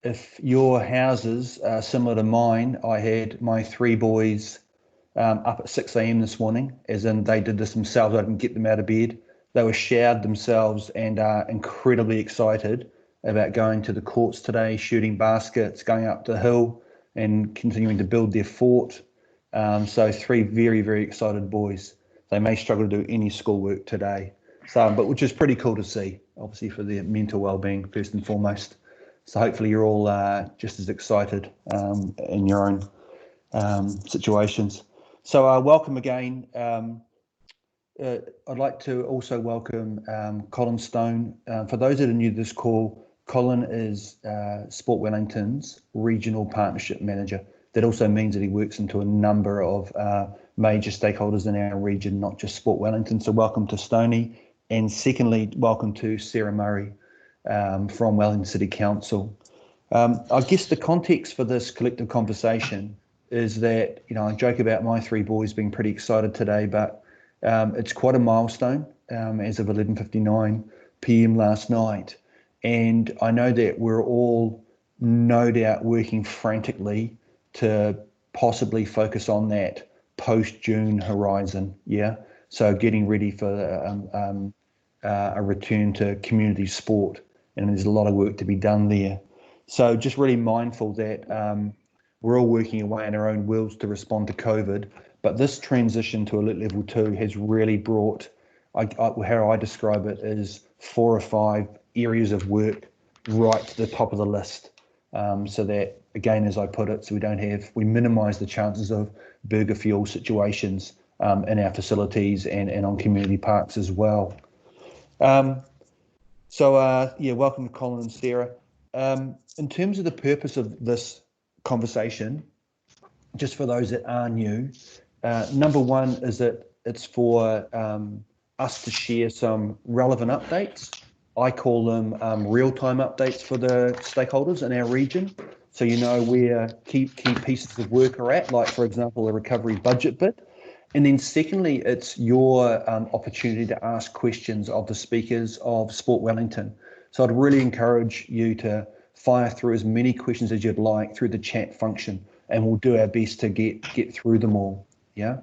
If your houses are similar to mine, I had my three boys up at 6 a.m. this morning, as in they did this themselves. I didn't get them out of bed. They were showered themselves and are incredibly excited about going to the courts today, shooting baskets, going up the hill and continuing to build their fort. So three very, very excited boys. They may struggle to do any schoolwork today, but which is pretty cool to see, obviously for their mental well-being first and foremost. So hopefully you're all just as excited in your own situations. So welcome again. I'd like to also welcome Colin Stone. For those that are new to this call, Colin is Sport Wellington's Regional Partnership Manager. That also means that he works into a number of major stakeholders in our region, not just Sport Wellington. So welcome to Stoney. And secondly, welcome to Sarah Murray from Wellington City Council. I guess the context for this collective conversation is that, I joke about my three boys being pretty excited today, but it's quite a milestone as of 11:59 p.m. last night. And I know that we're all no doubt working frantically to possibly focus on that post-June horizon, yeah? So getting ready for a return to community sport, and there's a lot of work to be done there. So just really mindful that we're all working away in our own wills to respond to COVID, but this transition to alert level 2 has really brought, how I describe it, is 4 or 5 areas of work right to the top of the list. So that, again, as I put it, so we minimise the chances of burger fuel situations in our facilities and on community parks as well. Welcome to Colin and Sarah. In terms of the purpose of this conversation, just for those that are new, number one is that it's for us to share some relevant updates. I call them real-time updates for the stakeholders in our region. So where key pieces of work are at, like, for example, the recovery budget bit. And then secondly, it's your opportunity to ask questions of the speakers of Sport Wellington. So I'd really encourage you to fire through as many questions as you'd like through the chat function, and we'll do our best to get through them all, yeah?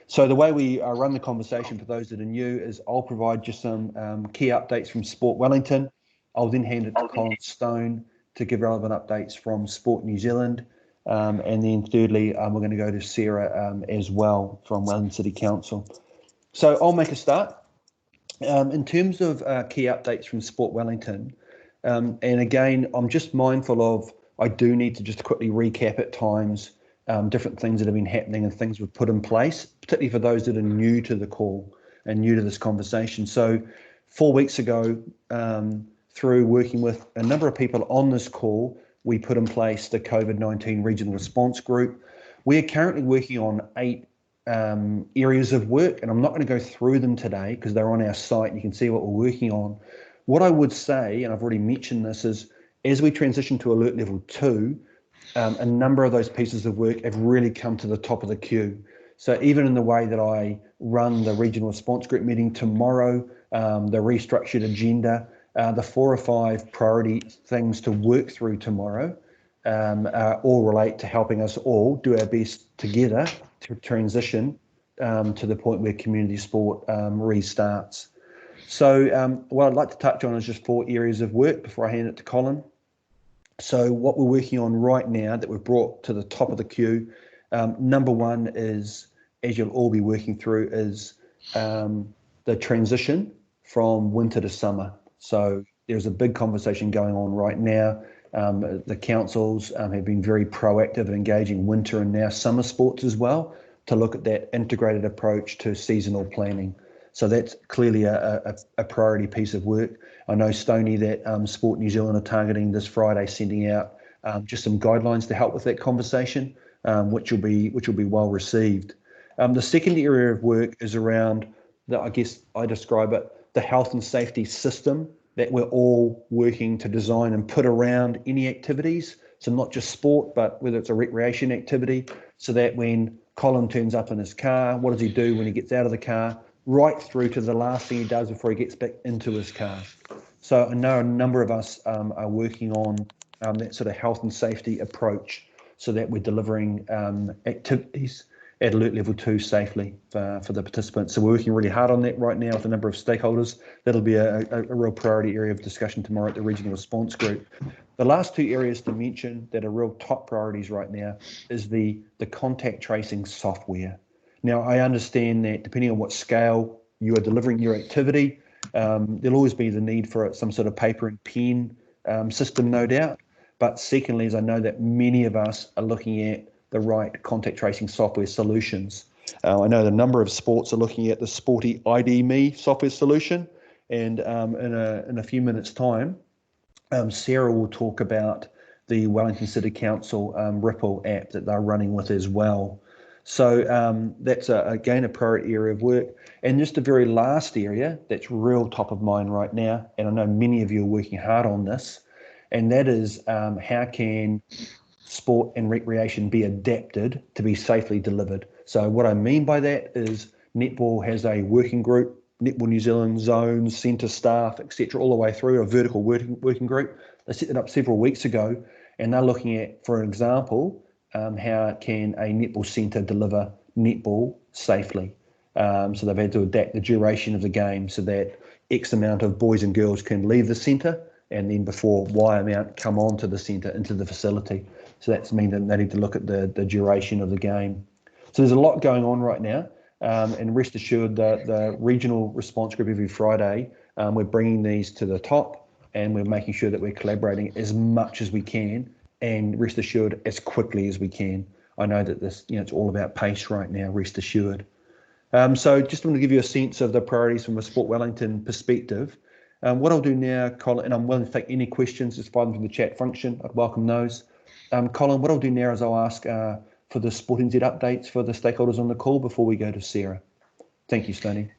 So the way we run the conversation for those that are new is I'll provide just some key updates from Sport Wellington. I'll then hand it to Colin Stone to give relevant updates from Sport New Zealand. And then thirdly, we're going to go to Sarah as well from Wellington City Council. So I'll make a start. In terms of key updates from Sport Wellington, and again, I'm just mindful of, I do need to just quickly recap at times different things that have been happening and things we've put in place, particularly for those that are new to the call and new to this conversation. So 4 weeks ago, through working with a number of people on this call, we put in place the COVID-19 Regional Response Group. We are currently working on 8 areas of work, and I'm not going to go through them today because they're on our site and you can see what we're working on. What I would say, and I've already mentioned this, is as we transition to alert level 2, a number of those pieces of work have really come to the top of the queue. So even in the way that I run the Regional Response Group meeting tomorrow, the restructured agenda, the 4 or 5 priority things to work through tomorrow all relate to helping us all do our best together to transition to the point where community sport restarts. So what I'd like to touch on is just 4 areas of work before I hand it to Colin. So what we're working on right now that we've brought to the top of the queue, number one is, as you'll all be working through, is the transition from winter to summer. So there's a big conversation going on right now. The councils have been very proactive in engaging winter and now summer sports as well to look at that integrated approach to seasonal planning. So that's clearly a priority piece of work. I know, Stoney, that Sport New Zealand are targeting this Friday, sending out just some guidelines to help with that conversation, which will be well received. The second area of work is around I guess I describe it, the health and safety system that we're all working to design and put around any activities. So not just sport, but whether it's a recreation activity, so that when Colin turns up in his car, what does he do when he gets out of the car, right through to the last thing he does before he gets back into his car. So I know a number of us are working on that sort of health and safety approach, so that we're delivering activities at alert level 2 safely for the participants. So we're working really hard on that right now with a number of stakeholders. That'll be a real priority area of discussion tomorrow at the regional response group. The last two areas to mention that are real top priorities right now is the contact tracing software. Now, I understand that depending on what scale you are delivering your activity, there'll always be the need for some sort of paper and pen system, no doubt. But secondly, as I know that many of us are looking at the right contact tracing software solutions. I know the number of sports are looking at the Sporty ID Me software solution, and in a few minutes' time, Sarah will talk about the Wellington City Council Ripple app that they're running with as well. So that's again a priority area of work. And just the very last area that's real top of mind right now, and I know many of you are working hard on this, and that is how can sport and recreation be adapted to be safely delivered. So what I mean by that is netball has a working group, Netball New Zealand zones, centre staff, etc., all the way through a vertical working group. They set it up several weeks ago, and they're looking at, for example, how can a netball centre deliver netball safely. So they've had to adapt the duration of the game so that X amount of boys and girls can leave the centre, and then before Y amount come onto the centre into the facility. So that's mean that they need to look at the duration of the game. So there's a lot going on right now. And rest assured that the regional response group every Friday, we're bringing these to the top, and we're making sure that we're collaborating as much as we can, and rest assured as quickly as we can. I know that this, it's all about pace right now, rest assured. So just want to give you a sense of the priorities from a Sport Wellington perspective. What I'll do now, Colin, and I'm willing to take any questions, just fire them from the chat function. I'd welcome those. Colin, what I'll do now is I'll ask for the Sport NZ updates for the stakeholders on the call before we go to Sarah. Thank you, Stoney.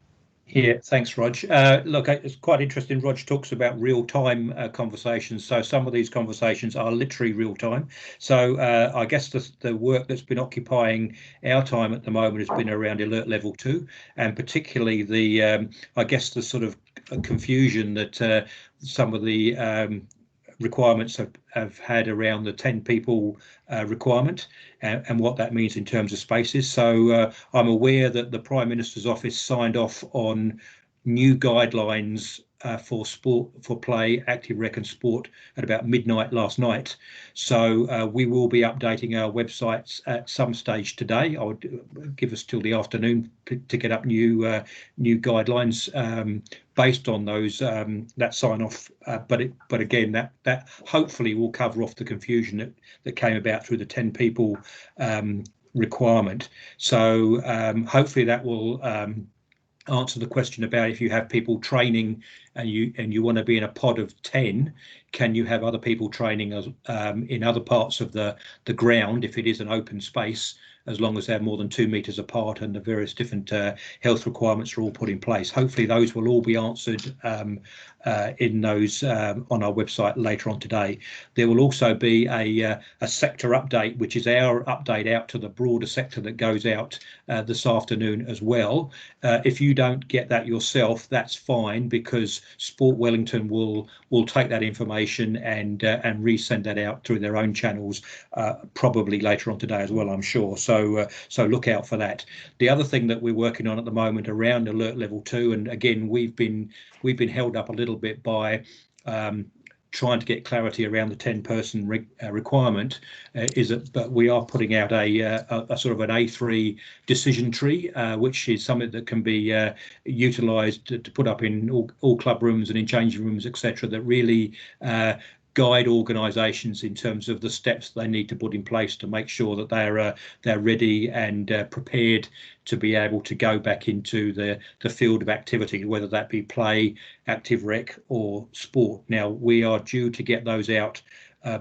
Yeah, thanks, Rog. Look, it's quite interesting. Rog talks about real-time conversations. So some of these conversations are literally real-time. So I guess the work that's been occupying our time at the moment has been around alert level 2, and particularly the, I guess, the sort of confusion that some of the requirements have had around the 10 people requirement and what that means in terms of spaces. So I'm aware that the Prime Minister's office signed off on new guidelines for sport, for play, active rec and sport at about midnight last night. So we will be updating our websites at some stage today. I would give us till the afternoon to get up new guidelines based on those that sign off. But again, that hopefully will cover off the confusion that came about through the 10 people requirement. So hopefully that will answer the question about if you have people training and you want to be in a pod of 10, can you have other people training in other parts of the ground if it is an open space, as long as they're more than 2 meters apart and the various different health requirements are all put in place. Hopefully those will all be answered in those on our website later on today. There will also be a sector update, which is our update out to the broader sector that goes out this afternoon as well. If you don't get that yourself, that's fine, because Sport Wellington will take that information and resend that out through their own channels probably later on today as well, I'm sure. So look out for that. The other thing that we're working on at the moment around alert level 2, and again we've been held up a little bit by trying to get clarity around the 10-person requirement, is that we are putting out a sort of an A3 decision tree, which is something that can be utilised to put up in all club rooms and in changing rooms, etc., that really guide organisations in terms of the steps they need to put in place to make sure that they're ready and prepared to be able to go back into the field of activity, whether that be play, active rec or sport. Now, we are due to get those out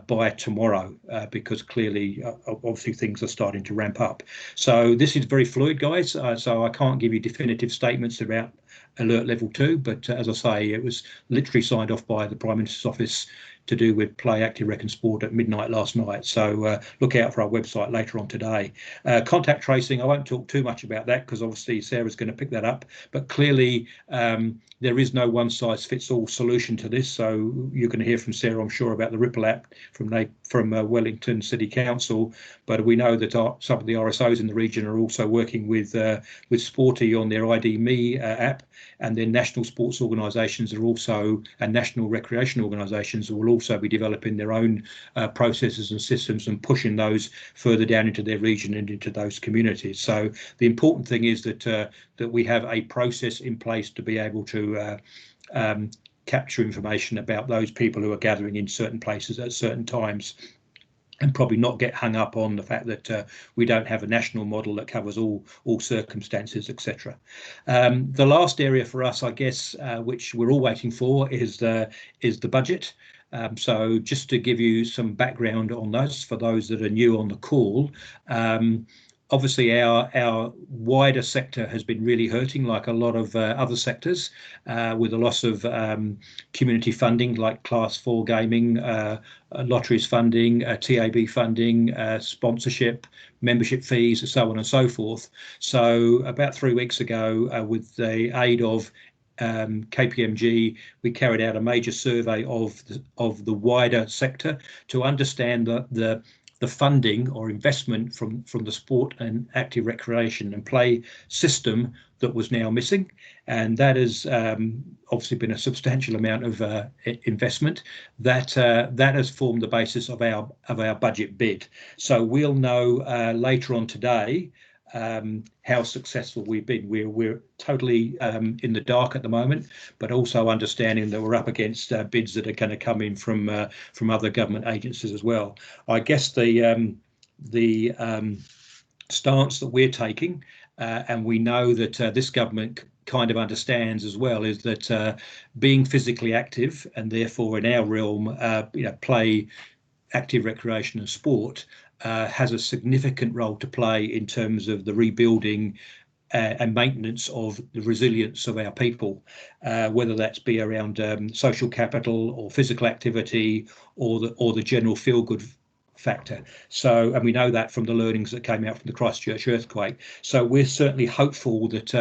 by tomorrow because clearly obviously things are starting to ramp up. So this is very fluid, guys, so I can't give you definitive statements about alert level 2, but as I say, it was literally signed off by the Prime Minister's office to do with Play Active Rec and Sport at midnight last night. So look out for our website later on today. Contact tracing, I won't talk too much about that because obviously Sarah's going to pick that up, but clearly there is no one size fits all solution to this. So you're going to hear from Sarah, I'm sure, about the Ripple app from Wellington City Council, but we know that some of the RSOs in the region are also working with Sporty on their ID.me app, and then national sports organisations are also, and national recreation organisations will also be developing their own processes and systems and pushing those further down into their region and into those communities. So the important thing is that that we have a process in place to be able to capture information about those people who are gathering in certain places at certain times, and probably not get hung up on the fact that we don't have a national model that covers all circumstances, etc. The last area for us, I guess, which we're all waiting for, is the budget. So just to give you some background on those, for those that are new on the call, obviously our wider sector has been really hurting, like a lot of other sectors, with the loss of community funding like Class 4 gaming, lotteries funding, TAB funding, sponsorship, membership fees, so on and so forth. So about 3 weeks ago, with the aid of KPMG, we carried out a major survey of the wider sector to understand the funding or investment from the sport and active recreation and play system that was now missing, and that has obviously been a substantial amount of investment that has formed the basis of our budget bid. So we'll know later on today how successful we've been. We're totally in the dark at the moment, but also understanding that we're up against bids that are going to come in from other government agencies as well. I guess the stance that we're taking, and we know that this government kind of understands as well, is that being physically active, and therefore in our realm, play, active recreation and sport, has a significant role to play in terms of the rebuilding and maintenance of the resilience of our people, whether that's be around social capital or physical activity or the general feel-good factor. So, and we know that from the learnings that came out from the Christchurch earthquake. So we're certainly hopeful that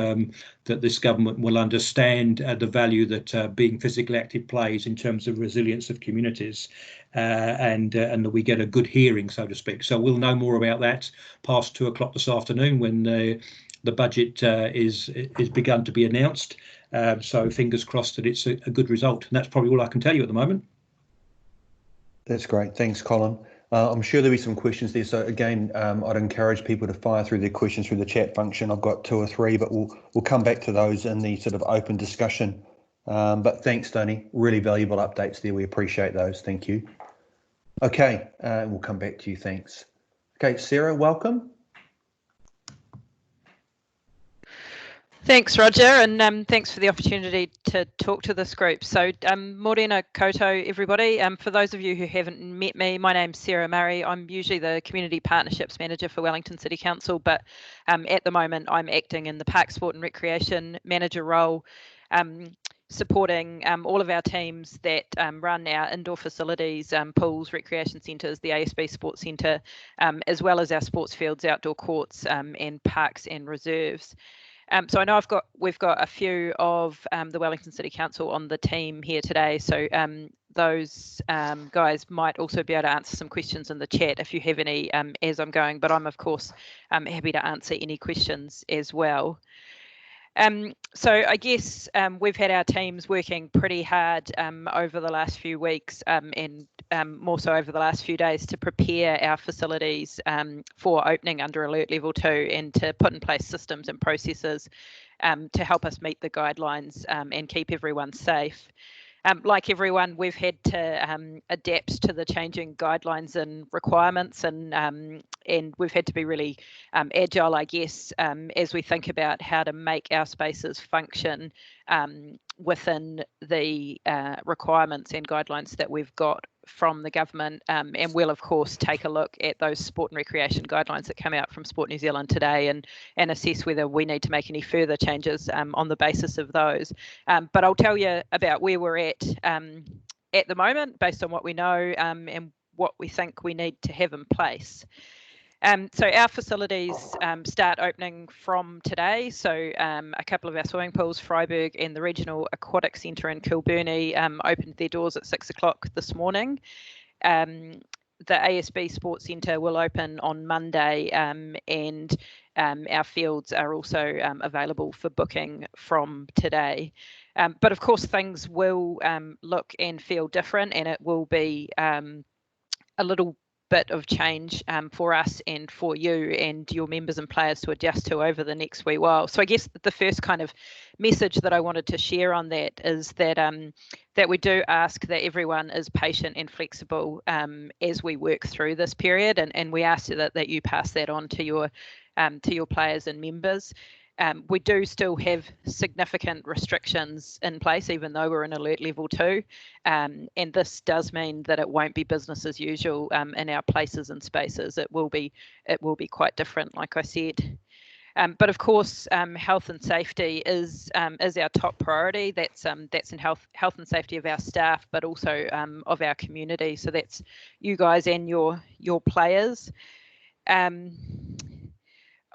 that this government will understand the value that being physically active plays in terms of resilience of communities, and that we get a good hearing, so to speak. So we'll know more about that past 2 o'clock this afternoon when the budget is begun to be announced. So fingers crossed that it's a good result. And that's probably all I can tell you at the moment. That's great. Thanks, Colin. I'm sure there'll be some questions there. So again, I'd encourage people to fire through their questions through the chat function. I've got 2 or 3, but we'll come back to those in the sort of open discussion. But thanks, Tony. Really valuable updates there. We appreciate those. Thank you. Okay, we'll come back to you. Thanks. Okay, Sarah, welcome. Thanks, Roger, and thanks for the opportunity to talk to this group. So, morena koutou, everybody. For those of you who haven't met me, my name's Sarah Murray. I'm usually the Community Partnerships Manager for Wellington City Council, but at the moment I'm acting in the Park Sport and Recreation Manager role, supporting all of our teams that run our indoor facilities, pools, recreation centres, the ASB Sports Centre, as well as our sports fields, outdoor courts, and parks and reserves. So I know we've got a few of the Wellington City Council on the team here today. So those guys might also be able to answer some questions in the chat if you have any as I'm going. But I'm, of course, happy to answer any questions as well. So I guess we've had our teams working pretty hard over the last few weeks and more so over the last few days to prepare our facilities for opening under Alert Level 2 and to put in place systems and processes to help us meet the guidelines and keep everyone safe. Like everyone, we've had to adapt to the changing guidelines and requirements, and we've had to be really agile, I guess, as we think about how to make our spaces function within the requirements and guidelines that we've got from the government, and we'll of course take a look at those sport and recreation guidelines that come out from Sport New Zealand today and assess whether we need to make any further changes on the basis of those. But I'll tell you about where we're at the moment based on what we know and what we think we need to have in place. So our facilities start opening from today. So a couple of our swimming pools, Freiburg and the Regional Aquatic Centre in Kilbirnie, opened their doors at 6 o'clock this morning. The ASB Sports Centre will open on Monday, and our fields are also available for booking from today. But of course, things will look and feel different, and it will be a little bit of change for us and for you and your members and players to adjust to over the next wee while. So I guess the first kind of message that I wanted to share on that is that that we do ask that everyone is patient and flexible as we work through this period, and we ask that you pass that on to your players and members. We do still have significant restrictions in place, even though we're in alert level 2, and this does mean that it won't be business as usual in our places and spaces. It will be quite different, like I said. But of course, health and safety is our top priority. That's in health and safety of our staff, but also of our community. So that's you guys and your players.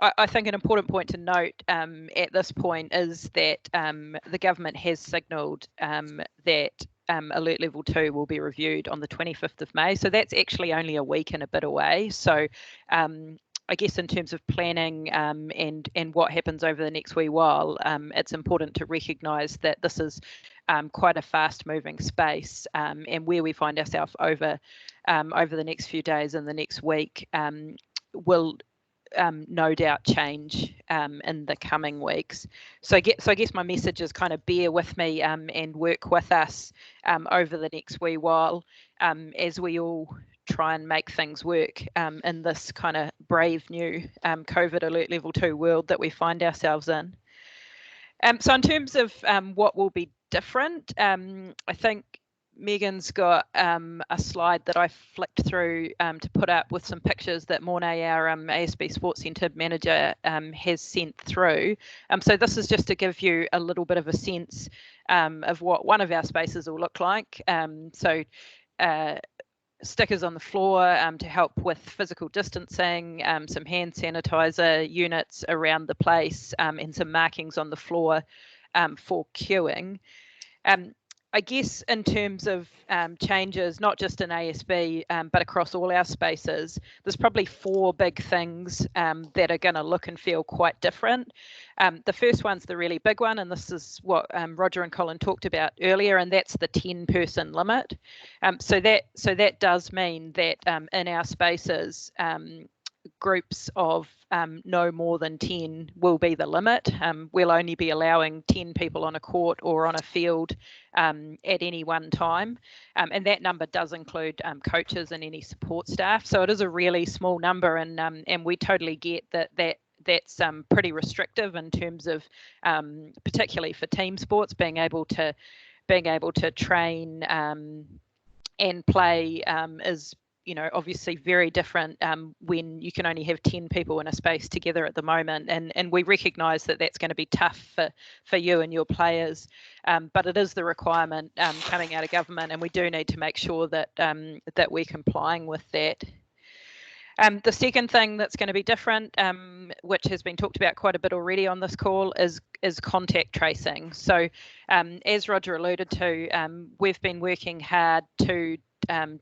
I think an important point to note at this point is that the government has signalled that Alert Level 2 will be reviewed on the 25th of May. So that's actually only a week and a bit away. So I guess in terms of planning and what happens over the next wee while, it's important to recognise that this is quite a fast-moving space, and where we find ourselves over the next few days and the next week will no doubt change in the coming weeks. So I guess my message is kind of bear with me and work with us over the next wee while as we all try and make things work in this kind of brave new COVID Alert Level 2 world that we find ourselves in. So in terms of what will be different, I think Megan's got a slide that I flicked through to put up with some pictures that Mornay, our ASB Sports Centre manager, has sent through. So this is just to give you a little bit of a sense of what one of our spaces will look like. So stickers on the floor to help with physical distancing, some hand sanitizer units around the place, and some markings on the floor for queuing. I guess in terms of changes, not just in ASB, but across all our spaces, there's probably 4 big things that are going to look and feel quite different. The first one's the really big one, and this is what Roger and Colin talked about earlier, and that's the 10-person limit. So that does mean that in our spaces, groups of no more than 10 will be the limit. We'll only be allowing 10 people on a court or on a field at any one time, and that number does include coaches and any support staff. So it is a really small number, and we totally get that's pretty restrictive in terms of particularly for team sports, being able to train and play is obviously very different when you can only have 10 people in a space together at the moment, and we recognise that that's going to be tough for you and your players, but it is the requirement coming out of government, and we do need to make sure that that we're complying with that. The second thing that's going to be different, which has been talked about quite a bit already on this call, is contact tracing. So as Roger alluded to, we've been working hard to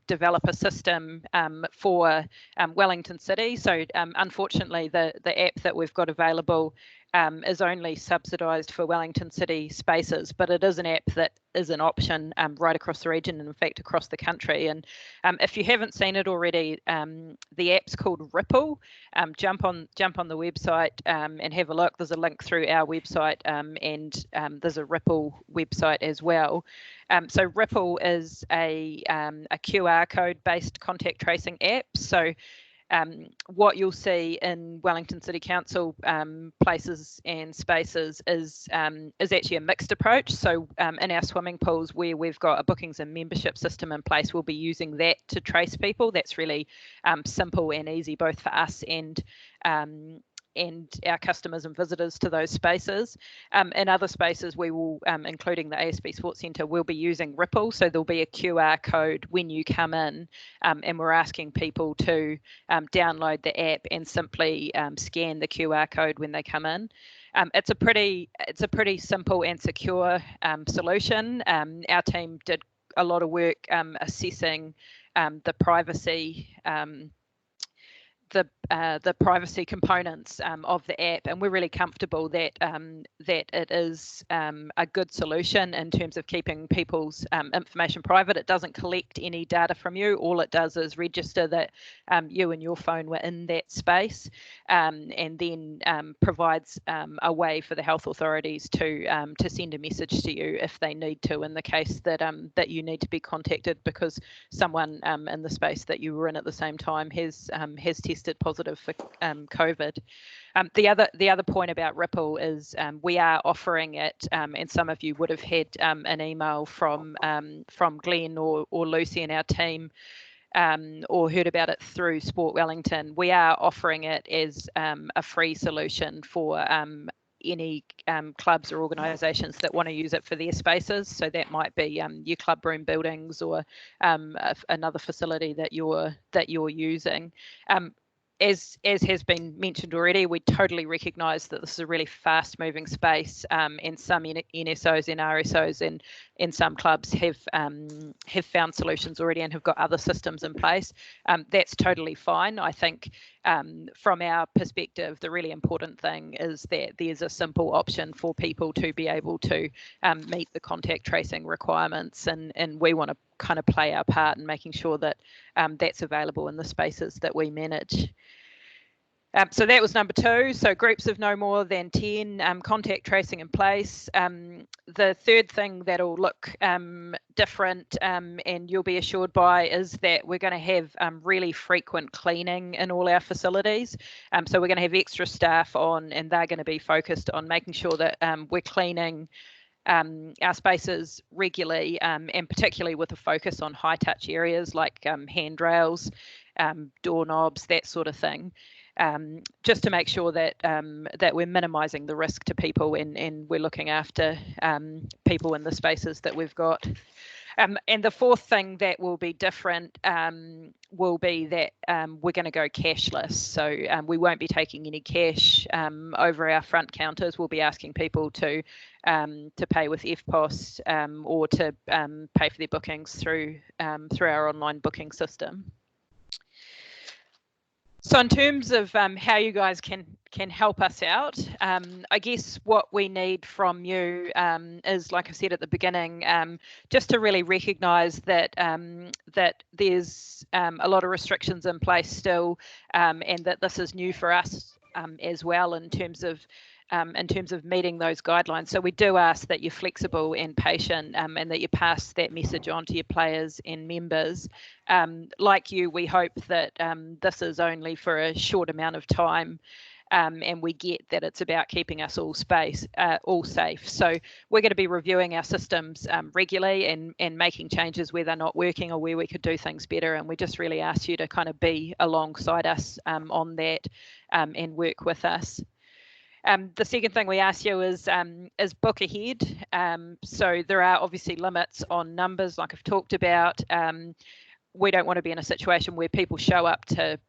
develop a system for Wellington City. So unfortunately, the app that we've got available is only subsidised for Wellington City spaces, but it is an app that is an option right across the region and in fact across the country. And if you haven't seen it already, the app's called Ripple. Jump on the website and have a look. There's a link through our website and there's a Ripple website as well. So Ripple is a QR code based contact tracing app. So What you'll see in Wellington City Council places and spaces is actually a mixed approach. So in our swimming pools, where we've got a bookings and membership system in place, we'll be using that to trace people. That's really simple and easy, both for us and our customers and visitors to those spaces. In other spaces, we will, including the ASB Sports Centre, we'll be using Ripple. So there'll be a QR code when you come in, and we're asking people to download the app and simply scan the QR code when they come in. It's a pretty simple and secure solution. Our team did a lot of work assessing the privacy the privacy components of the app, and we're really comfortable that that it is a good solution in terms of keeping people's information private. It doesn't collect any data from you. All it does is register that you and your phone were in that space, and then provides a way for the health authorities to send a message to you if they need to, in the case that that you need to be contacted because someone in the space that you were in at the same time has tested positive for COVID. The other point about Ripple is we are offering it, and some of you would have had an email from Glenn or Lucy in our team, or heard about it through Sport Wellington. We are offering it as a free solution for any clubs or organisations that want to use it for their spaces. So that might be your club room buildings or another facility that you're using. As has been mentioned already, we totally recognise that this is a really fast-moving space, and some NSOs and RSOs and some clubs have found solutions already and have got other systems in place. That's totally fine. I think from our perspective, the really important thing is that there's a simple option for people to be able to meet the contact tracing requirements, and we want to kind of play our part in making sure that that's available in the spaces that we manage. So that was number 2. So groups of no more than 10, contact tracing in place. The third thing that'll look different, and you'll be assured by, is that we're going to have really frequent cleaning in all our facilities. So we're going to have extra staff on, and they're going to be focused on making sure that we're cleaning our spaces regularly, and particularly with a focus on high touch areas like handrails, doorknobs, that sort of thing. Just to make sure that that we're minimising the risk to people, and we're looking after people in the spaces that we've got. And the fourth thing that will be different will be that we're going to go cashless. So we won't be taking any cash over our front counters. We'll be asking people to pay with EFTPOS or to pay for their bookings through our online booking system. So in terms of how you guys can help us out, I guess what we need from you is, like I said at the beginning, just to really recognise that that there's a lot of restrictions in place still, and that this is new for us as well in terms of meeting those guidelines. So we do ask that you're flexible and patient, and that you pass that message on to your players and members. Like you, we hope that this is only for a short amount of time, and we get that it's about keeping us all safe. So we're going to be reviewing our systems regularly and making changes where they're not working or where we could do things better. And we just really ask you to kind of be alongside us on that and work with us. The second thing we ask you is book ahead. So there are obviously limits on numbers, like I've talked about. We don't want to be in a situation where people show up to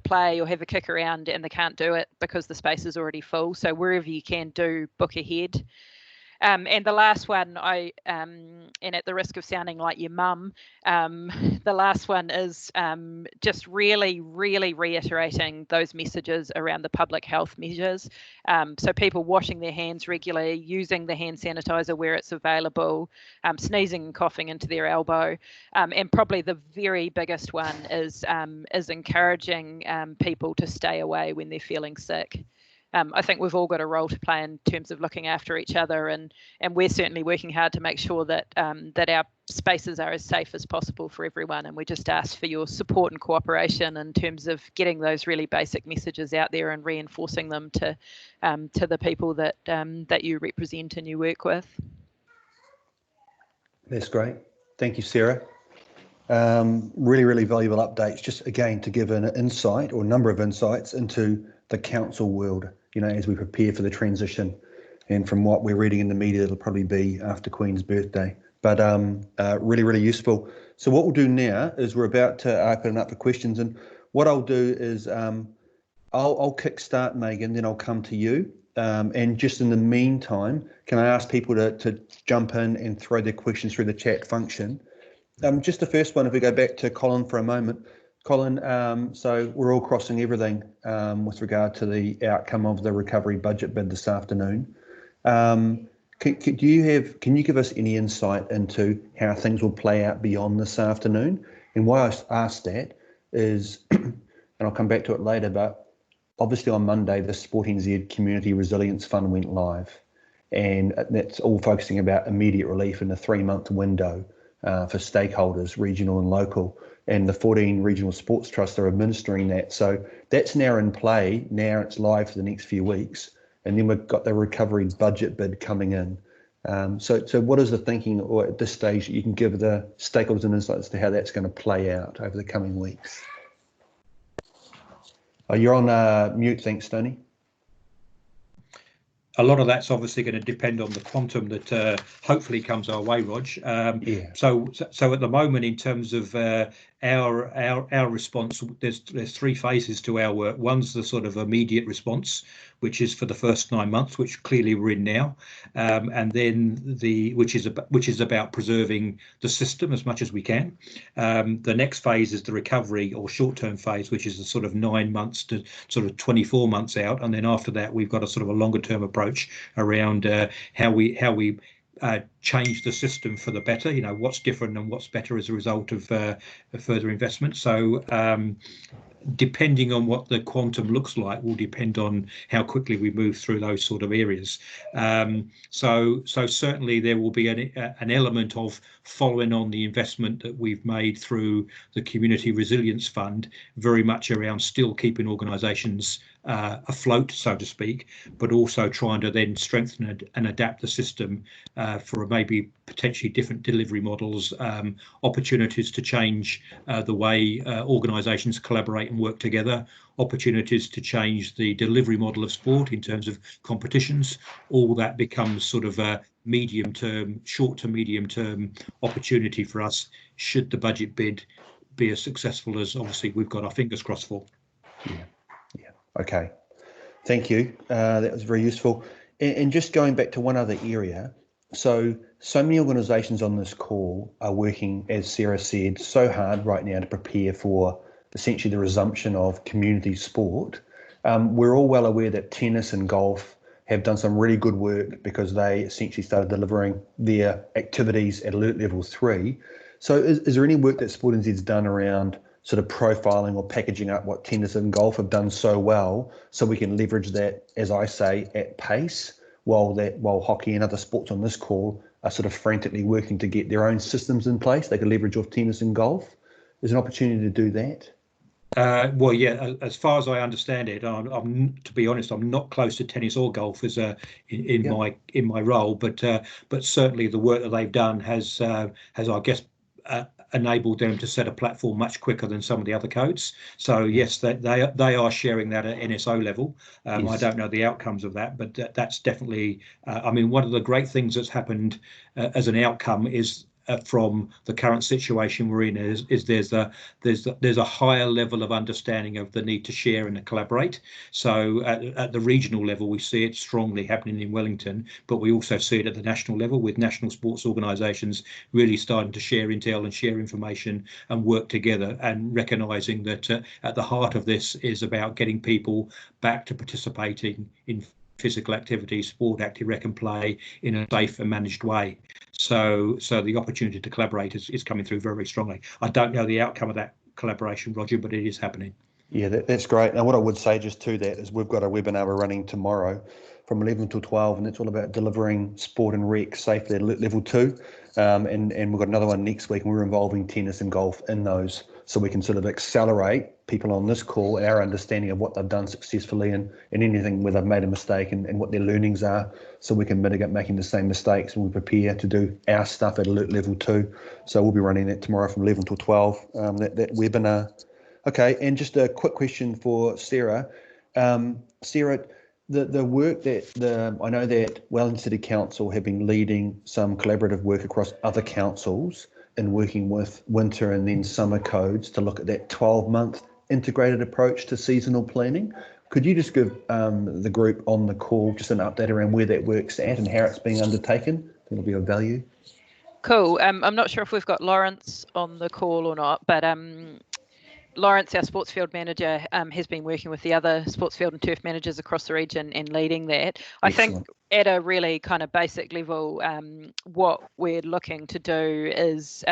play or have a kick around and they can't do it because the space is already full. So wherever you can do, book ahead. And the last one, and at the risk of sounding like your mum, the last one is just really reiterating those messages around the public health measures. So people washing their hands regularly, using the hand sanitizer where it's available, sneezing and coughing into their elbow, and probably the very biggest one is encouraging people to stay away when they're feeling sick. I think we've all got a role to play in terms of looking after each other, and we're certainly working hard to make sure that that our spaces are as safe as possible for everyone. And we just ask for your support and cooperation in terms of getting those really basic messages out there and reinforcing them to the people that that you represent and you work with. That's great. Thank you, Sarah. Really, really valuable updates. Just again to give an insight or a number of insights into the council world, you know, as we prepare for the transition. And from what we're reading in the media, it'll probably be after Queen's birthday. But really, really useful. So what we'll do now is we're about to open up for questions. And what I'll do is I'll kickstart, Megan, then I'll come to you. And just in the meantime, can I ask people to jump in and throw their questions through the chat function? Just the first one, if we go back to Colin for a moment. Colin, so we're all crossing everything with regard to the outcome of the recovery budget bid this afternoon. Can you give us any insight into how things will play out beyond this afternoon? And why I asked that is, and I'll come back to it later, but obviously on Monday, the Sport NZ Community Resilience Fund went live, and that's all focusing about immediate relief in a 3-month window for stakeholders, regional and local, and the 14 regional sports trusts are administering that. So that's now in play. Now it's live for the next few weeks, and then we've got the recovery budget bid coming in. So what is the thinking, or at this stage, that you can give the stakeholders an insight as to how that's going to play out over the coming weeks? Oh, you're on mute, thanks, Tony. A lot of that's obviously going to depend on the quantum that hopefully comes our way, Rog. Yeah. So at the moment, in terms of our response, there's 3 phases to our work. One's the sort of immediate response, which is for the first 9 months, which clearly we're in now, and then which is about preserving the system as much as we can. The next phase is the recovery or short-term phase, which is the sort of 9 months to sort of 24 months out, and then after that we've got a sort of a longer-term approach around how we change the system for the better. You know, what's different and what's better as a result of further investment. So depending on what the quantum looks like will depend on how quickly we move through those sort of areas. So certainly there will be an element of following on the investment that we've made through the Community Resilience Fund, very much around still keeping organisations afloat, so to speak, but also trying to then strengthen and adapt the system for maybe potentially different delivery models, opportunities to change the way organisations collaborate and work together, opportunities to change the delivery model of sport in terms of competitions. All that becomes sort of a medium-term, short to medium-term opportunity for us, should the budget bid be as successful as obviously we've got our fingers crossed for. Yeah. Okay. Thank you. That was very useful. And just going back to one other area, so many organisations on this call are working, as Sarah said, so hard right now to prepare for essentially the resumption of community sport. We're all well aware that tennis and golf have done some really good work because they essentially started delivering their activities at alert level 3. So is there any work that Sport NZ's done around sort of profiling or packaging up what tennis and golf have done so well, so we can leverage that, as I say, at pace, while hockey and other sports on this call are sort of frantically working to get their own systems in place? They can leverage off tennis and golf. There's an opportunity to do that. Well, yeah, as far as I understand it, I'm to be honest, I'm not close to tennis or golf as in my role, but certainly the work that they've done has I guess enabled them to set a platform much quicker than some of the other codes. So yes, they are sharing that at NSO level. Yes. I don't know the outcomes of that, but that's definitely. I mean, one of the great things that's happened as an outcome is. From the current situation we're in is there's a higher level of understanding of the need to share and to collaborate. So at the regional level, we see it strongly happening in Wellington, but we also see it at the national level with national sports organisations really starting to share intel and share information and work together, and recognising that at the heart of this is about getting people back to participating in physical activity, sport, active rec and play in a safe and managed way. So the opportunity to collaborate is coming through very, very strongly. I don't know the outcome of that collaboration, Roger, but it is happening. Yeah, that's great. Now, what I would say just to that is we've got a webinar we're running tomorrow from 11 till 12, and it's all about delivering sport and rec safely at level 2. And we've got another one next week, and we're involving tennis and golf in those, so we can sort of accelerate people on this call and our understanding of what they've done successfully and anything where they've made a mistake and what their learnings are, so we can mitigate making the same mistakes when we prepare to do our stuff at alert level 2. So we'll be running that tomorrow from 11 till 12, that webinar. Okay, and just a quick question for Sarah. Sarah, the work that I know that Wellington City Council have been leading some collaborative work across other councils in working with winter and then summer codes to look at that 12-month integrated approach to seasonal planning. Could you just give the group on the call just an update around where that work's at and how it's being undertaken? I think it'll be of value. Cool. I'm not sure if we've got Lawrence on the call or not, but Lawrence, our sports field manager, has been working with the other sports field and turf managers across the region and leading that. I think at a really kind of basic level, what we're looking to do is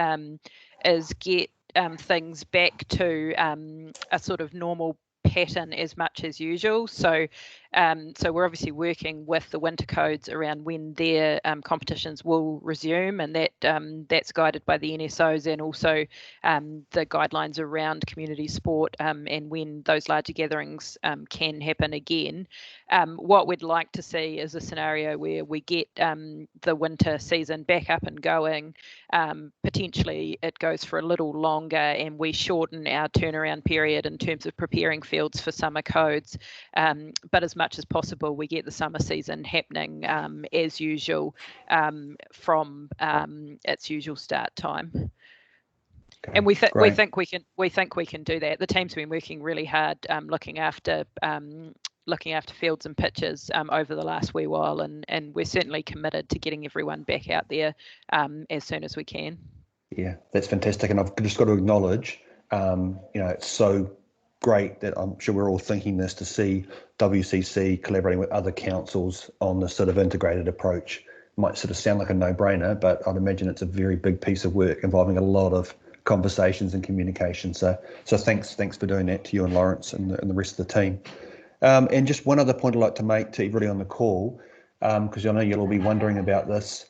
get things back to a sort of normal pattern as much as usual. So we're obviously working with the winter codes around when their competitions will resume, and that's guided by the NSOs and also the guidelines around community sport and when those larger gatherings can happen again. What we'd like to see is a scenario where we get the winter season back up and going. Potentially it goes for a little longer and we shorten our turnaround period in terms of preparing fields for summer codes, but as much as possible we get the summer season happening as usual from its usual start time. Okay, and we think we can do that. The team's been working really hard looking after fields and pitches over the last wee while, and we're certainly committed to getting everyone back out there as soon as we can. Yeah, that's fantastic, and I've just got to acknowledge, it's so great that I'm sure we're all thinking this, to see WCC collaborating with other councils on this sort of integrated approach. It might sort of sound like a no-brainer, but I'd imagine it's a very big piece of work involving a lot of conversations and communication. So thanks for doing that to you and Lawrence and the rest of the team. And just one other point I'd like to make to everybody on the call, because I know you'll all be wondering about this.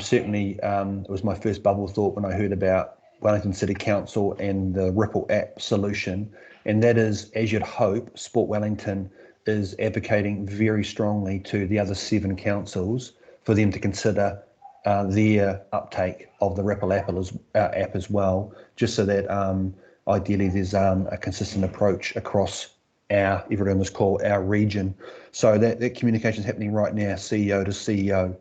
Certainly, it was my first bubble thought when I heard about Wellington City Council and the Ripple app solution, and that is, as you'd hope, Sport Wellington is advocating very strongly to the other 7 councils for them to consider their uptake of the Ripple app as well, just so that ideally there's a consistent approach across everyone on this call, our region. So that communication is happening right now, CEO to CEO.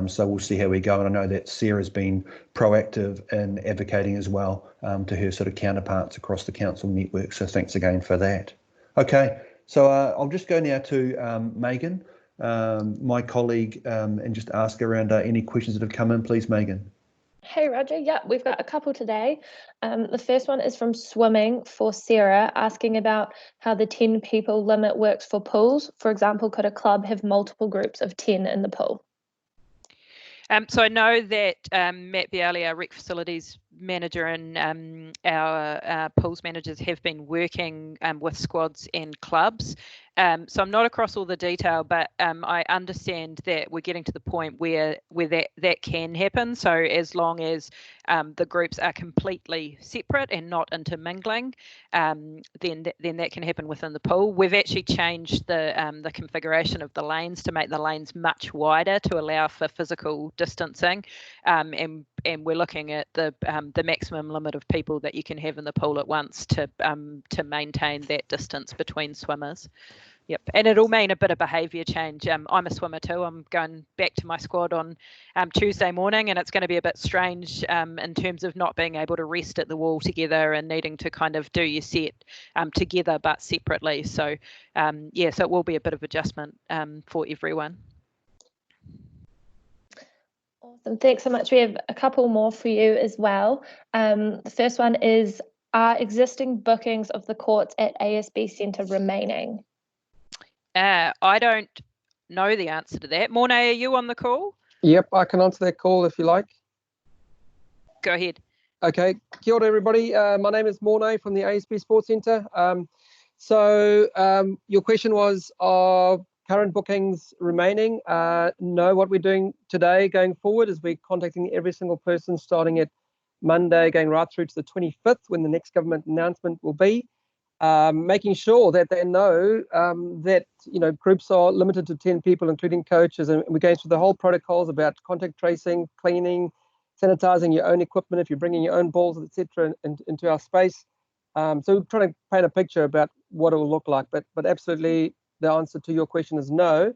So we'll see how we go. And I know that Sarah's been proactive in advocating as well to her sort of counterparts across the council network. So thanks again for that. Okay, so I'll just go now to Megan, my colleague, and just ask around any questions that have come in, please, Megan. Hey, Roger. Yeah, we've got a couple today. The first one is from Swimming for Sarah, asking about how the 10 people limit works for pools. For example, could a club have multiple groups of 10 in the pool? So I know that Matt Bialy, our rec facilities manager, and our pools managers have been working with squads and clubs. So I'm not across all the detail, but I understand that we're getting to the point where that can happen. So as long as the groups are completely separate and not intermingling, then that can happen within the pool. We've actually changed the configuration of the lanes to make the lanes much wider to allow for physical distancing, and we're looking at the maximum limit of people that you can have in the pool at once to maintain that distance between swimmers. Yep, and it'll mean a bit of behaviour change. I'm a swimmer too. I'm going back to my squad on Tuesday morning, and it's going to be a bit strange in terms of not being able to rest at the wall together and needing to kind of do your set together but separately. So so it will be a bit of adjustment for everyone. Awesome, thanks so much. We have a couple more for you as well. The first one is, are existing bookings of the courts at ASB Centre remaining? I don't know the answer to that. Mornay, are you on the call? Yep, I can answer that call if you like. Go ahead. Okay, kia ora everybody. My name is Mornay from the ASB Sports Centre. So your question was, are current bookings remaining? No, what we're doing today going forward is we're contacting every single person starting at Monday, going right through to the 25th when the next government announcement will be, making sure that they know that groups are limited to 10 people, including coaches, and we're going through the whole protocols about contact tracing, cleaning, sanitizing your own equipment if you're bringing your own balls, etc., into our space. So we're trying to paint a picture about what it will look like, but absolutely the answer to your question is no.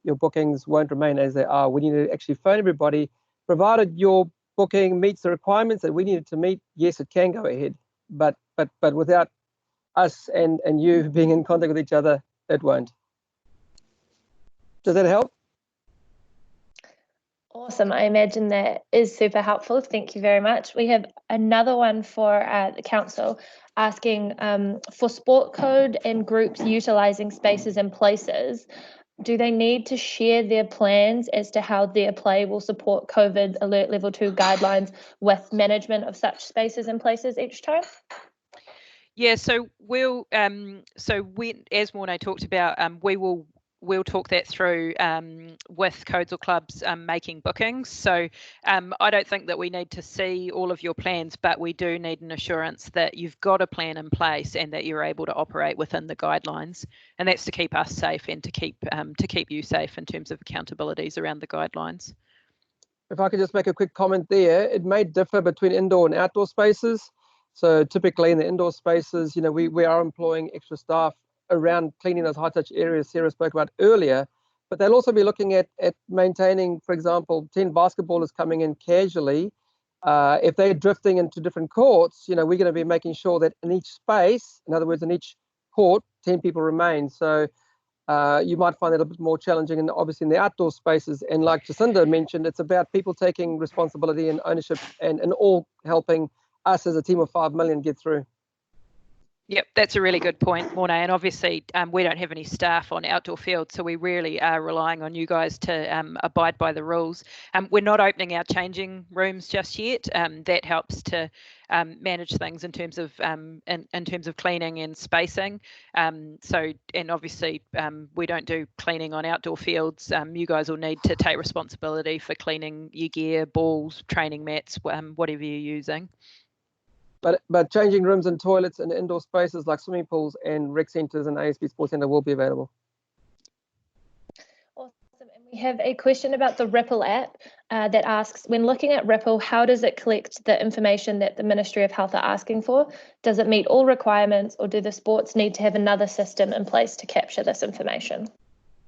Your bookings won't remain as they are. We need to actually phone everybody, provided your booking meets the requirements that we need it to meet. Yes, it can go ahead, but without us and you being in contact with each other, it won't. Does that help? Awesome. I imagine that is super helpful. Thank you very much. We have another one for the council asking for sport code and groups utilising spaces and places. Do they need to share their plans as to how their play will support COVID Alert Level 2 guidelines with management of such spaces and places each time? Yeah, so we'll as Morne talked about, we'll talk that through with codes or clubs making bookings. So I don't think that we need to see all of your plans, but we do need an assurance that you've got a plan in place and that you're able to operate within the guidelines. And that's to keep us safe and to keep you safe in terms of accountabilities around the guidelines. If I could just make a quick comment there, it may differ between indoor and outdoor spaces. So typically in the indoor spaces, we are employing extra staff around cleaning those high-touch areas Sarah spoke about earlier, but they'll also be looking at maintaining, for example, 10 basketballers coming in casually. If they're drifting into different courts, we're going to be making sure that in each space, in other words, in each court, 10 people remain. So you might find that a bit more challenging, and obviously in the outdoor spaces. And like Jacinda mentioned, it's about people taking responsibility and ownership and all helping us as a team of 5 million get through. Yep, that's a really good point, Morne. And obviously, we don't have any staff on outdoor fields, so we really are relying on you guys to abide by the rules. We're not opening our changing rooms just yet. That helps to manage things in terms of cleaning and spacing. And obviously, we don't do cleaning on outdoor fields. You guys will need to take responsibility for cleaning your gear, balls, training mats, whatever you're using. But changing rooms and toilets in indoor spaces like swimming pools and rec centres and ASB Sports Centre will be available. Awesome. And we have a question about the Ripple app that asks, when looking at Ripple, how does it collect the information that the Ministry of Health are asking for? Does it meet all requirements, or do the sports need to have another system in place to capture this information?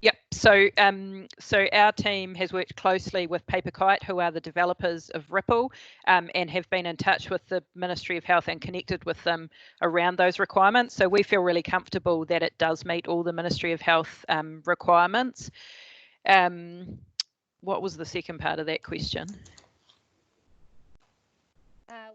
Yep. So our team has worked closely with PaperKite, who are the developers of Ripple, and have been in touch with the Ministry of Health and connected with them around those requirements. So we feel really comfortable that it does meet all the Ministry of Health requirements. What was the second part of that question?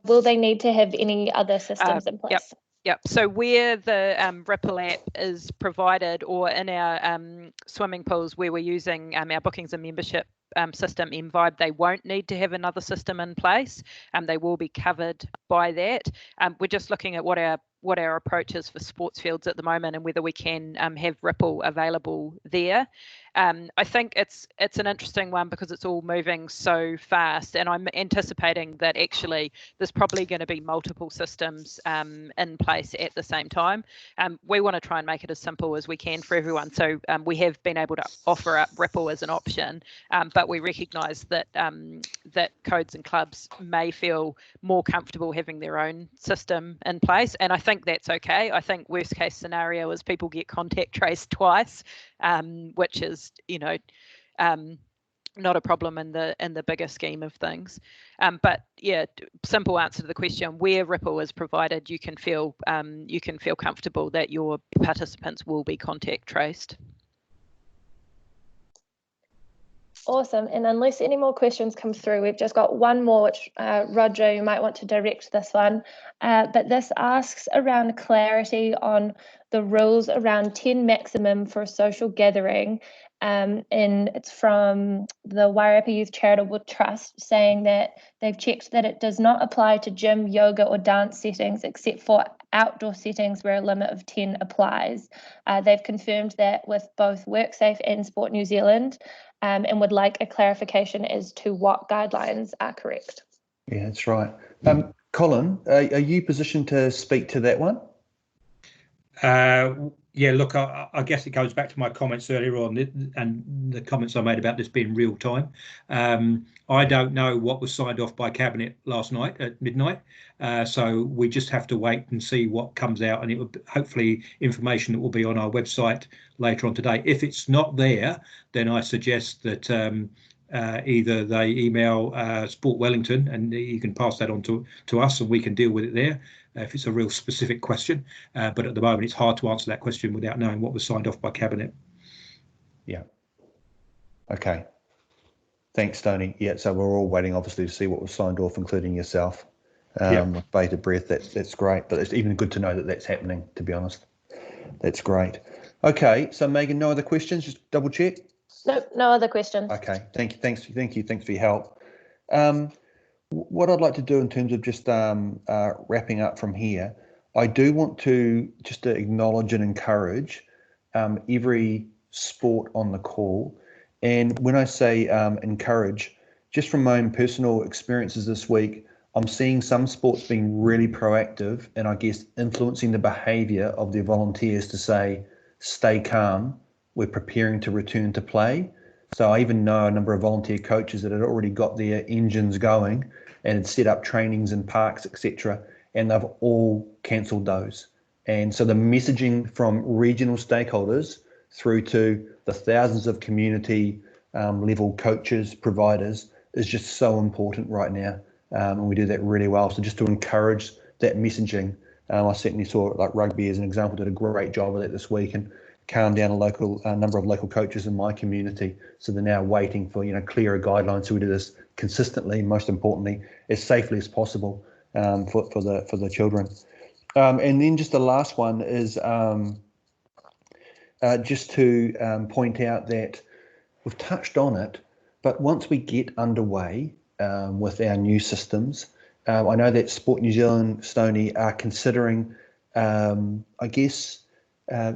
Will they need to have any other systems in place? Yep. So where the Ripple app is provided, or in our swimming pools where we're using our bookings and membership system, MVibe, they won't need to have another system in place. They will be covered by that. We're just looking at what our approach is for sports fields at the moment and whether we can have Ripple available there. I think it's an interesting one because it's all moving so fast, and I'm anticipating that actually there's probably going to be multiple systems in place at the same time. We want to try and make it as simple as we can for everyone. So we have been able to offer up Ripple as an option, but we recognise that that codes and clubs may feel more comfortable having their own system in place, and I think that's okay. I think worst case scenario is people get contact traced twice, which is not a problem in the bigger scheme of things. But yeah, simple answer to the question: where Ripple is provided, you can feel comfortable that your participants will be contact traced. Awesome. And unless any more questions come through, we've just got one more, which Roger, you might want to direct this one. But this asks around clarity on the rules around 10 maximum for a social gathering. And it's from the Wairarapa Youth Charitable Trust, saying that they've checked that it does not apply to gym, yoga or dance settings except for outdoor settings where a limit of 10 applies. They've confirmed that with both WorkSafe and Sport New Zealand, and would like a clarification as to what guidelines are correct. Yeah, that's right. Colin, are you positioned to speak to that one? Yeah, look, I guess it goes back to my comments earlier on and the comments I made about this being real time. I don't know what was signed off by Cabinet last night at midnight, so we just have to wait and see what comes out, and it will hopefully information that will be on our website later on today. If it's not there, then I suggest that either they email Sport Wellington and you can pass that on to us and we can deal with it there. If it's a real specific question, but at the moment it's hard to answer that question without knowing what was signed off by Cabinet. Yeah. Okay. Thanks, Tony. Yeah, so we're all waiting, obviously, to see what was signed off, including yourself. With bated breath. That's great, but it's even good to know that that's happening, to be honest. That's great. Okay, so Megan, no other questions? Just double check. No other questions. Okay, thank you. Thanks for your help. What I'd like to do in terms of just wrapping up from here, I do want to just to acknowledge and encourage every sport on the call. And when I say encourage, just from my own personal experiences this week, I'm seeing some sports being really proactive and I guess influencing the behaviour of their volunteers to say, stay calm, we're preparing to return to play. So I even know a number of volunteer coaches that had already got their engines going and had set up trainings in parks, etc., and they've all cancelled those. And so the messaging from regional stakeholders through to the thousands of community level coaches, providers, is just so important right now. And we do that really well. So just to encourage that messaging, I certainly saw like rugby as an example, did a great job of that this week and calmed down a number of local coaches in my community. So they're now waiting for clearer guidelines so we do this consistently, most importantly, as safely as possible for the children. And then just the last one is just to point out that we've touched on it, but once we get underway with our new systems, I know that Sport New Zealand, Stoney, are considering, I guess,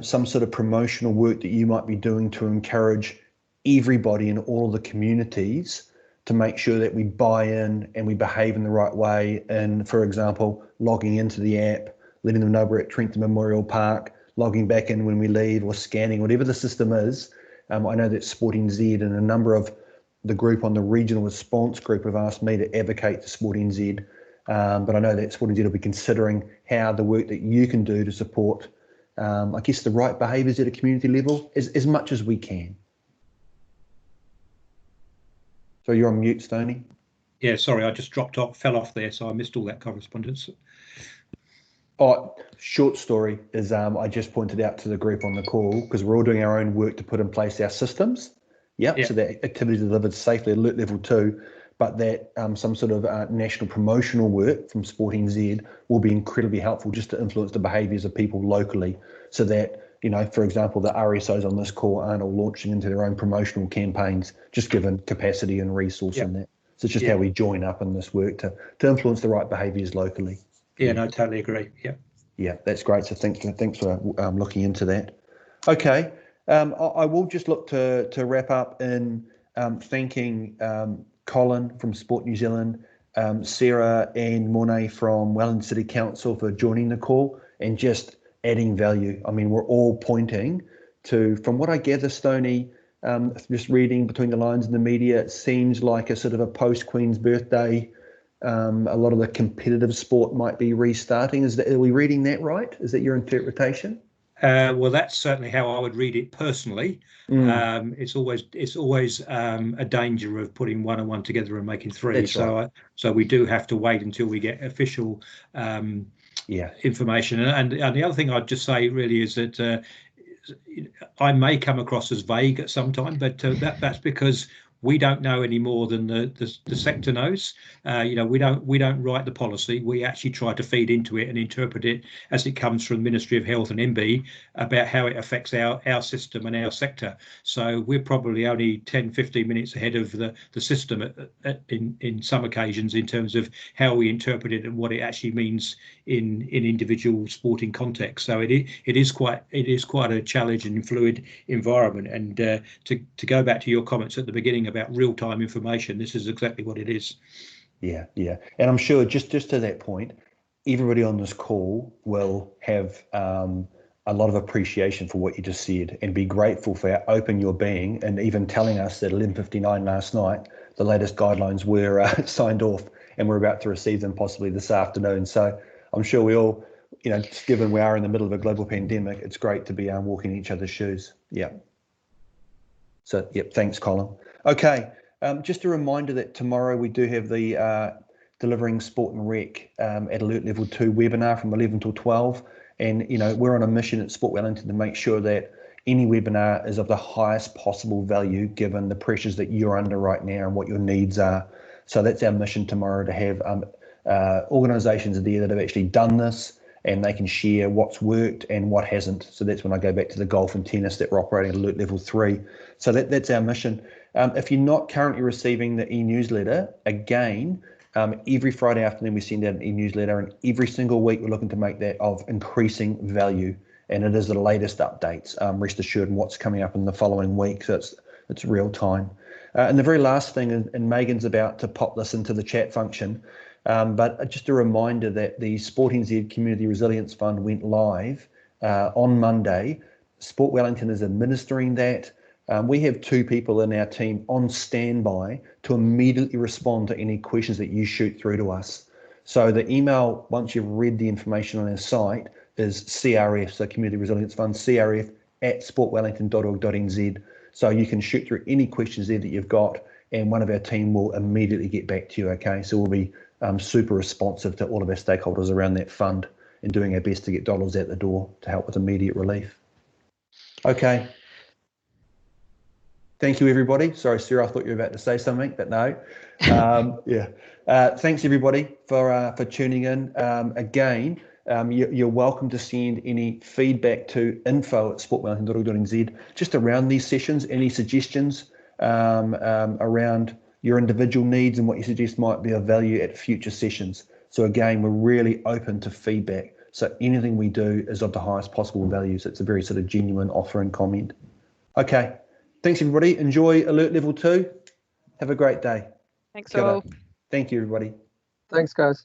some sort of promotional work that you might be doing to encourage everybody in all of the communities to make sure that we buy in and we behave in the right way. And for example, logging into the app, letting them know we're at Trentham Memorial Park, logging back in when we leave or scanning, whatever the system is. I know that Sporting Z and a number of the group on the regional response group have asked me to advocate for Sporting Z. But I know that Sporting Z will be considering how the work that you can do to support, I guess, the right behaviours at a community level as much as we can. So you're on mute, Stoney. Yeah, sorry, I just fell off there, so I missed all that correspondence. Oh, short story is I just pointed out to the group on the call, because we're all doing our own work to put in place our systems. So that activities are delivered safely, alert level 2, but that some sort of national promotional work from Sporting Z will be incredibly helpful just to influence the behaviours of people locally, so that, for example, the RSOs on this call aren't all launching into their own promotional campaigns, just given capacity and resource in that. So it's just how we join up in this work to influence the right behaviours locally. Yeah, no, totally agree. Yeah, that's great. So thanks for looking into that. Okay, I will just look to wrap up in thanking Colin from Sport New Zealand, Sarah and Mornay from Wellington City Council for joining the call and just adding value. I mean, we're all pointing to, from what I gather, Stoney, just reading between the lines in the media, it seems like a sort of a post-Queen's birthday. A lot of the competitive sport might be restarting. Are we reading that right? Is that your interpretation? Well, that's certainly how I would read it personally. It's always a danger of putting one and one together and making three. That's right. So we do have to wait until we get official information. And the other thing I'd just say really is that I may come across as vague at some time, but that's because we don't know any more than the sector knows. We don't write the policy. We actually try to feed into it and interpret it as it comes from the Ministry of Health and MB about how it affects our system and our sector. So we're probably only 10-15 minutes ahead of the system in some occasions in terms of how we interpret it and what it actually means in individual sporting context. So it is quite a challenging and fluid environment. And to go back to your comments at the beginning about real-time information, this is exactly what it is. Yeah, and I'm sure just to that point, everybody on this call will have a lot of appreciation for what you just said and be grateful for how open you're being, and even telling us that 11:59 last night the latest guidelines were signed off and we're about to receive them possibly this afternoon. So I'm sure we all, just given we are in the middle of a global pandemic, it's great to be walking in each other's shoes. Yeah. So, yep, thanks, Colin. Okay, just a reminder that tomorrow we do have the Delivering Sport and Rec at Alert Level 2 webinar from 11 till 12. And, we're on a mission at Sport Wellington to make sure that any webinar is of the highest possible value given the pressures that you're under right now and what your needs are. So that's our mission tomorrow, to have organisations there that have actually done this, and they can share what's worked and what hasn't. So that's when I go back to the golf and tennis that we're operating at Alert Level 3. So that's our mission. If you're not currently receiving the e-newsletter, again, every Friday afternoon we send out an e-newsletter, and every single week we're looking to make that of increasing value. And it is the latest updates, rest assured, and what's coming up in the following week. So it's real time. And the very last thing, and Megan's about to pop this into the chat function, but just a reminder that the Sport NZ Community Resilience Fund went live on Monday. Sport Wellington is administering that. We have 2 people in our team on standby to immediately respond to any questions that you shoot through to us. So the email, once you've read the information on our site, is CRF, so Community Resilience Fund, CRF @sportwellington.org.nz. So you can shoot through any questions there that you've got, and one of our team will immediately get back to you, okay? So we'll be super responsive to all of our stakeholders around that fund and doing our best to get dollars out the door to help with immediate relief. Okay. Thank you, everybody. Sorry, Sarah, I thought you were about to say something, but no. Thanks, everybody, for tuning in. Again, you're welcome to send any feedback to info@sportwellington.org.nz just around these sessions, any suggestions around your individual needs and what you suggest might be of value at future sessions. So again, we're really open to feedback. So anything we do is of the highest possible value. So it's a very sort of genuine offer and comment. Okay. Thanks, everybody. Enjoy Alert Level 2. Have a great day. Thanks all. Thank you, everybody. Thanks, guys.